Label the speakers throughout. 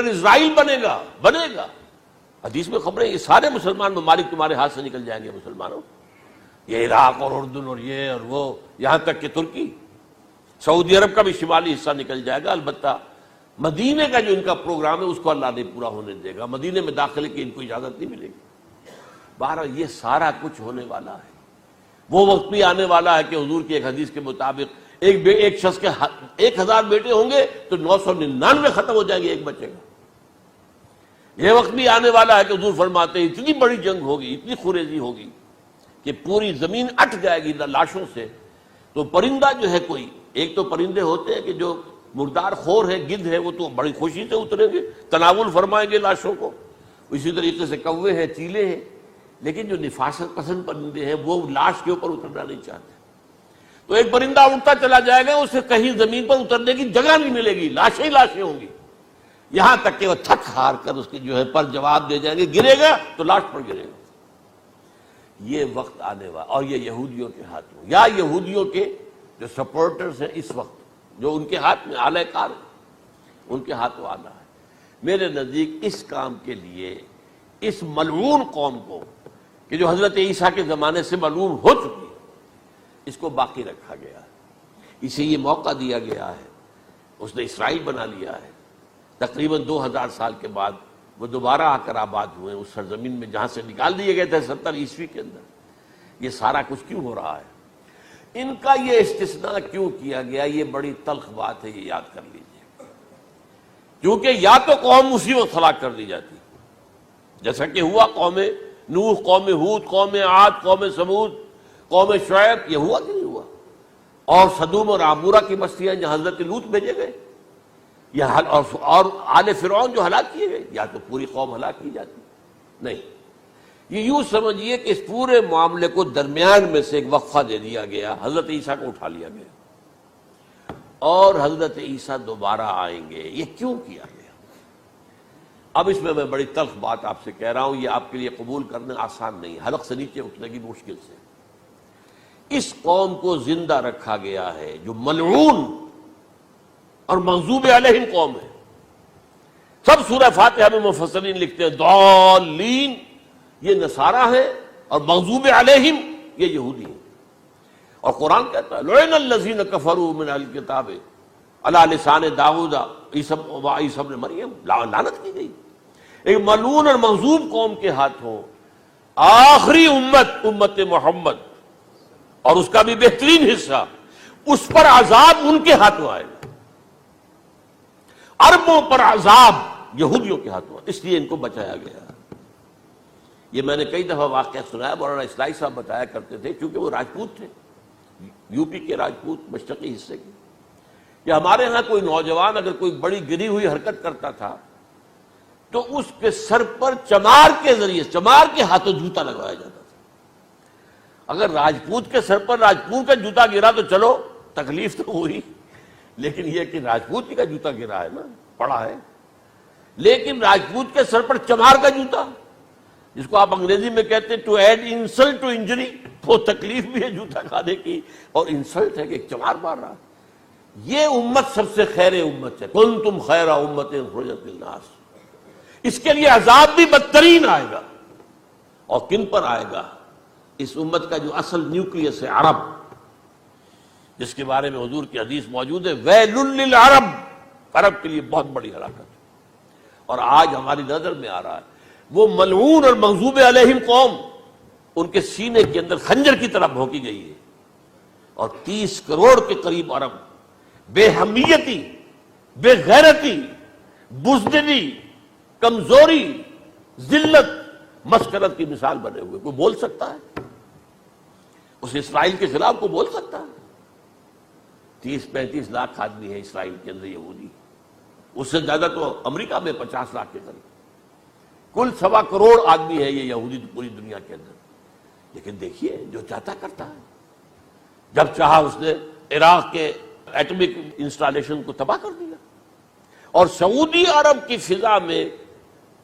Speaker 1: Dictator اسرائیل بنے گا. حدیث میں خبریں یہ سارے مسلمان ممالک تمہارے ہاتھ سے نکل جائیں گے مسلمانوں، یہ عراق اور اردن اور یہ اور وہ، یہاں تک کہ ترکی، سعودی عرب کا بھی شمالی حصہ نکل جائے گا. البتہ مدینے کا جو ان کا پروگرام ہے اس کو اللہ نہیں پورا ہونے دے گا، مدینے میں داخلے کی ان کو اجازت نہیں ملے گی. بہرحال یہ سارا کچھ ہونے والا ہے. وہ وقت بھی آنے والا ہے کہ حضور کی ایک حدیث کے مطابق ایک شخص کے 1000 بیٹے ہوں گے تو 999 ختم ہو جائیں گے ایک بچے کا. یہ وقت بھی آنے والا ہے کہ حضور فرماتے ہیں اتنی بڑی جنگ ہوگی، اتنی خوریزی ہوگی کہ پوری زمین اٹ جائے گی لاشوں سے. تو پرندہ جو ہے کوئی، ایک تو پرندے ہوتے ہیں کہ جو مردار خور ہے، گدھ ہے، وہ تو بڑی خوشی سے اتریں گے، تناول فرمائیں گے لاشوں کو. اسی طریقے سے کوے ہیں، چیلے ہیں. لیکن جو نفاست پسند پرندے ہیں وہ لاش کے اوپر اترنا نہیں چاہتے. تو ایک پرندہ اڑتا چلا جائے گا، اسے کہیں زمین پر اترنے کی جگہ نہیں ملے گی، لاشیں ہی لاشیں ہوں گی، یہاں تک کہ وہ تھک ہار کر اس کے جو ہے پر جواب دے جائیں گے، گرے گا تو لاش پر گرے گا. یہ وقت آنے والا، اور یہ یہودیوں کے ہاتھ میں، یا یہودیوں کے جو سپورٹرز ہیں اس وقت، جو ان کے ہاتھ میں آلہ کار ہیں، ان کے ہاتھوں آنا ہے. میرے نزدیک اس کام کے لیے اس ملعون قوم کو کہ جو حضرت عیسیٰ کے زمانے سے ملعون ہو چکی ہے، اس کو باقی رکھا گیا ہے، اسے یہ موقع دیا گیا ہے. اس نے اسرائیل بنا لیا ہے. تقریباً 2000 سال کے بعد وہ دوبارہ آ کر آباد ہوئے اس سرزمین میں جہاں سے نکال دیے گئے تھے 70 عیسوی کے اندر. یہ سارا کچھ کیوں ہو رہا ہے؟ ان کا یہ استثناء کیوں کیا گیا؟ یہ بڑی تلخ بات ہے، یہ یاد کر لیجیے. کیونکہ یا تو قوم اسی وقت ہلاک کر دی جاتی، جیسا کہ ہوا قوم نوح، قوم ہود، قوم عاد، قوم سمود، قوم شعیب. یہ ہوا کہ نہیں ہوا؟ اور سدوم اور عمورہ کی بستیاں جہاں حضرت لوط بھیجے گئے، اور آل فرعون جو ہلاک کیے گئے. یا تو پوری قوم ہلاک کی جاتی، نہیں. یہ یوں سمجھیے کہ اس پورے معاملے کو درمیان میں سے ایک وقفہ دے دیا گیا، حضرت عیسیٰ کو اٹھا لیا گیا، اور حضرت عیسیٰ دوبارہ آئیں گے. یہ کیوں کیا گیا؟ اب اس میں بڑی تلخ بات آپ سے کہہ رہا ہوں، یہ آپ کے لیے قبول کرنا آسان نہیں، حلق سے نیچے اٹھنے کی مشکل سے. اس قوم کو زندہ رکھا گیا ہے جو ملعون اور مغضوب علیہم قوم ہے. سب سورہ فاتحہ میں مفسرین لکھتے ہیں ضالین یہ نصارہ ہیں، اور مغضوب علیہم یہ یہودی ہیں. اور قرآن کہتا ہے لعن الذین کفروا من اہل الکتاب علی لسان داؤد وعیسی ابن مریم، لعنت کی گئی ایک ملعون اور مغضوب قوم کے ہاتھوں. آخری امت محمد اور اس کا بھی بہترین حصہ، اس پر عذاب ان کے ہاتھوں آئے گا. عربوں پر عذاب یہودیوں کے ہاتھوں، اس لیے ان کو بچایا گیا. یہ میں نے کئی دفعہ واقعہ سنایا، مولانا اصلاحی صاحب بتایا کرتے تھے، کیونکہ وہ راجپوت تھے، یو پی کے راجپوت، مشرقی حصے کے، کہ ہمارے ہاں کوئی نوجوان اگر کوئی بڑی گری ہوئی حرکت کرتا تھا تو اس کے سر پر چمار کے ذریعے، چمار کے ہاتھوں جوتا لگوایا جاتا تھا. اگر راجپوت کے سر پر راجپوت کا جوتا گرا تو چلو تکلیف تو ہوئی، لیکن یہ کہ راجپوت ہی کا جوتا گرا ہے نا، پڑا ہے. لیکن راجپوت کے سر پر چمار کا جوتا، جس کو آپ انگریزی میں کہتے ہیں to add insult to injury, وہ تکلیف بھی ہے جوتا کھانے کی، اور انسلٹ ہے کہ ایک چمار مار رہا. یہ امت سب سے خیر امت ہے، کنتم خیر امت اخرجت للناس. اس کے لیے عذاب بھی بدترین آئے گا. اور کن پر آئے گا؟ اس امت کا جو اصل نیوکلیس ہے عرب، جس کے بارے میں حضور کی حدیث موجود ہے ویل للعرب، عرب کے لیے بہت بڑی ہلاکت. اور آج ہماری نظر میں آ رہا ہے وہ ملعون اور مغضوب علیہم قوم، ان کے سینے کے اندر خنجر کی طرح بھونکی گئی ہے. اور 30 کروڑ کے قریب عرب بے حمیتی، بے غیرتی، بزدلی، کمزوری، ذلت، مسکنت کی مثال بنے ہوئے. کوئی بول سکتا ہے اس اسرائیل کے خلاف؟ کوئی بول سکتا ہے؟ 30-35 لاکھ آدمی ہے اسرائیل کے اندر یہودی، اس سے زیادہ تو امریکہ میں 50 لاکھ کے قریب، کل 1.25 کروڑ آدمی ہے یہ یہودی پوری دنیا کے اندر. لیکن دیکھیے جو چاہتا کرتا ہے. جب چاہا اس نے عراق کے ایٹمک انسٹالیشن کو تباہ کر دیا، اور سعودی عرب کی فضا میں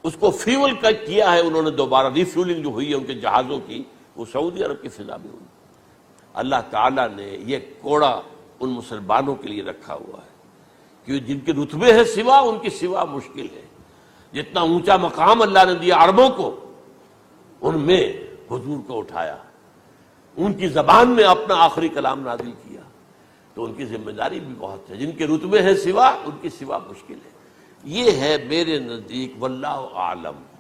Speaker 1: اس کو فیول کیا ہے انہوں نے، دوبارہ ریفیولنگ جو ہوئی ہے ان کے جہازوں کی، وہ سعودی عرب کی فضا میں ہوئی. اللہ تعالیٰ نے یہ کوڑا ان مسلمانوں کے لیے رکھا ہوا ہے کہ جن کے رتبے ہیں سوا، ان کی سوا مشکل ہے. جتنا اونچا مقام اللہ نے دیا عربوں کو، ان میں حضور کو اٹھایا، ان کی زبان میں اپنا آخری کلام نازل کیا، تو ان کی ذمہ داری بھی بہت ہے۔ جن کے رتبے ہیں سوا، ان کی سوا مشکل ہے۔ یہ ہے میرے نزدیک، واللہ اعلم۔